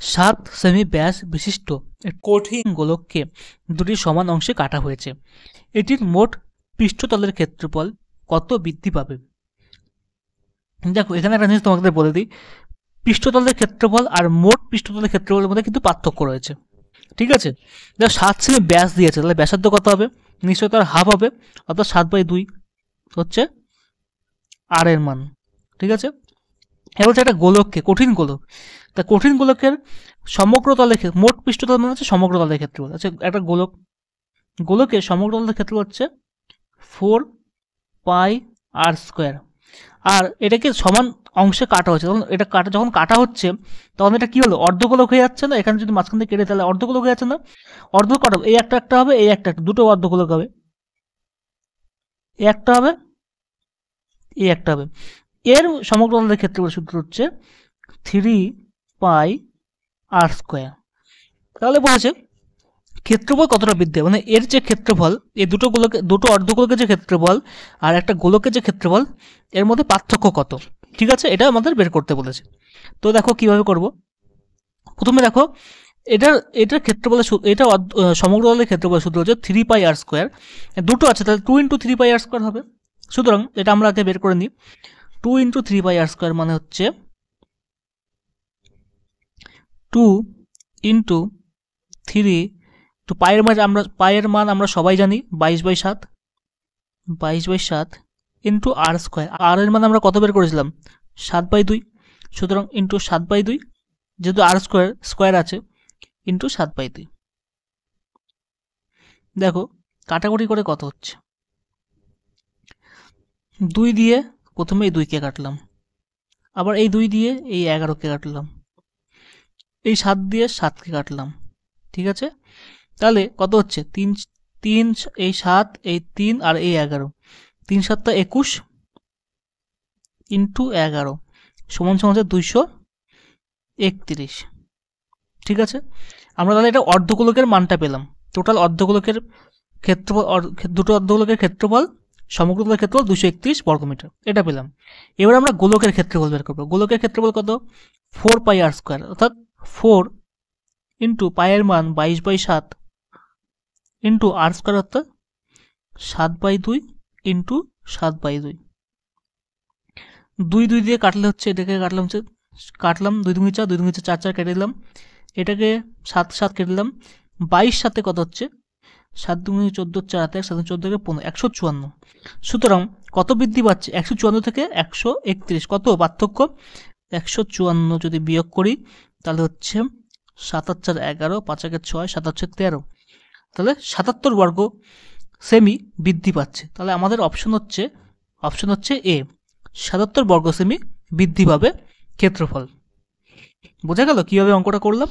7 semi ব্যাস বিশিষ্ট কঠিন গোলককে দুটি সমান অংশে কাটা হয়েছে। এটির মোট পৃষ্ঠতলের ক্ষেত্রফল কত বৃদ্ধি পাবে? দেখো এখানে একটা জিনিস তোমাদের বলে দিই, পৃষ্ঠতলের ক্ষেত্রফল আর মোট পৃষ্ঠতলের ক্ষেত্রফলের মধ্যে কিন্তু পার্থক্য রয়েছে। ঠিক আছে, দেখো 7 সেমি ব্যাস দিয়েছে, তাহলে ব্যাসার্ধ কত হবে? নিশ্চয়ই তার হাফ হবে, অর্থাৎ 7/2 হচ্ছে আর এর মান। ঠিক আছে, এবার হচ্ছে একটা গোলককে, কঠিন গোলক, তা কঠিন গোলকের সমগ্র তলের মোট পৃষ্ঠতল মানে হচ্ছে সমগ্র তলের ক্ষেত্রফল। আচ্ছা, একটা গোলকের সমগ্র তলের ক্ষেত্রফল হচ্ছে 4πr²। আর এটাকে সমান অংশে কাটা হচ্ছে, তখন এটা যখন কাটা হচ্ছে তখন এটা কি হলো, অর্ধগোলক হয়ে যাচ্ছে না? এখানে যদি মাঝখান থেকে কেটে তাহলে অর্ধগোলক হয়ে যাচ্ছে না? অর্ধ কাটা এই একটা হবে, এই একটা দুটো অর্ধগোলক হবে, এই একটা হবে, এই একটা হবে। এর সমগ্র তলের ক্ষেত্রফল সূত্র হচ্ছে 3πr²। তাহলে বলেছে ক্ষেত্রফল কতটা বৃদ্ধি হবে, মানে এর যে ক্ষেত্রফল, এই দুটো অর্ধগোলকের যে ক্ষেত্রফল আর একটা গোলকের যে ক্ষেত্রফল, এর মধ্যে পার্থক্য কত? ঠিক আছে, এটা আমাদের বের করতে বলেছে। তো দেখো কিভাবে করব। প্রথমে দেখো এটার ক্ষেত্রফলের এটা সমগ্র তলের ক্ষেত্রফলের সূত্র হচ্ছে 3πr²। দুটো আছে তাহলে 2 × 3πr² হবে। সুতরাং এটা আমরা আগে বের করে নিই। 2 × 3πr² মানে হচ্ছে 2 × 3, তো পায়ের মান আমরা সবাই জানি 22/7, 22/7 ইন্টু r²। আর এর মান আমরা কত বের করেছিলাম? 7/2। সুতরাং ইন্টু 7/2, যেহেতু স্কোয়ার আছে, ইন্টু 7/2। দেখো কাটাকুটি করে কত হচ্ছে, 2 দিয়ে প্রথমে এই 2কে কাটলাম, আবার এই 2 দিয়ে এই 11কে কাটলাম, এই 7 দিয়ে 7কে কাটলাম। ঠিক আছে, তাহলে কত হচ্ছে? 3 এই 7 এই 3 আর এই 11, 3 7 21 ইন্টু 11 সমান হচ্ছে 231। ঠিক আছে, আমরা তাহলে এটা অর্ধগোলকের মানটা পেলাম। টোটাল অর্ধগোলকের ক্ষেত্রফল, দুটো অর্ধগোলকের ক্ষেত্রফল, সমগ্র তলের ক্ষেত্রফল 231 বর্গমিটার, এটা পেলাম। এবার আমরা গোলকের ক্ষেত্রফল বের করবো। গোলকের ক্ষেত্রফল কত? 4πr², অর্থাৎ 4 ইন্টু পায়ের মান 22/7 ইন্টু r² অর্থাৎ 7/2 ইন্টু 7/2। 2 2 দিয়ে কাটলে হচ্ছে, এটাকে কাটলাম 2 2 4, 2 2 4 4 কেটে দিলাম, এটাকে 7 7 কেটে দিলাম, 22 সাথে কত হচ্ছে? 7 2 14, 4 1, 7 14 15, 154। সুতরাং কত বৃদ্ধি পাচ্ছে? 154 থেকে 131, কত পার্থক্য? 154 যদি বিয়োগ করি তাহলে হচ্ছে 7 8 4 11, 5 1 6, 7 8 13, তাহলে 77 বর্গ সেমি বৃদ্ধি পাচ্ছে। তাহলে আমাদের অপশন হচ্ছে এ, 77 বর্গ সেমি বৃদ্ধি পাবে ক্ষেত্রফল। বোঝা গেল কিভাবে অঙ্কটা করলাম?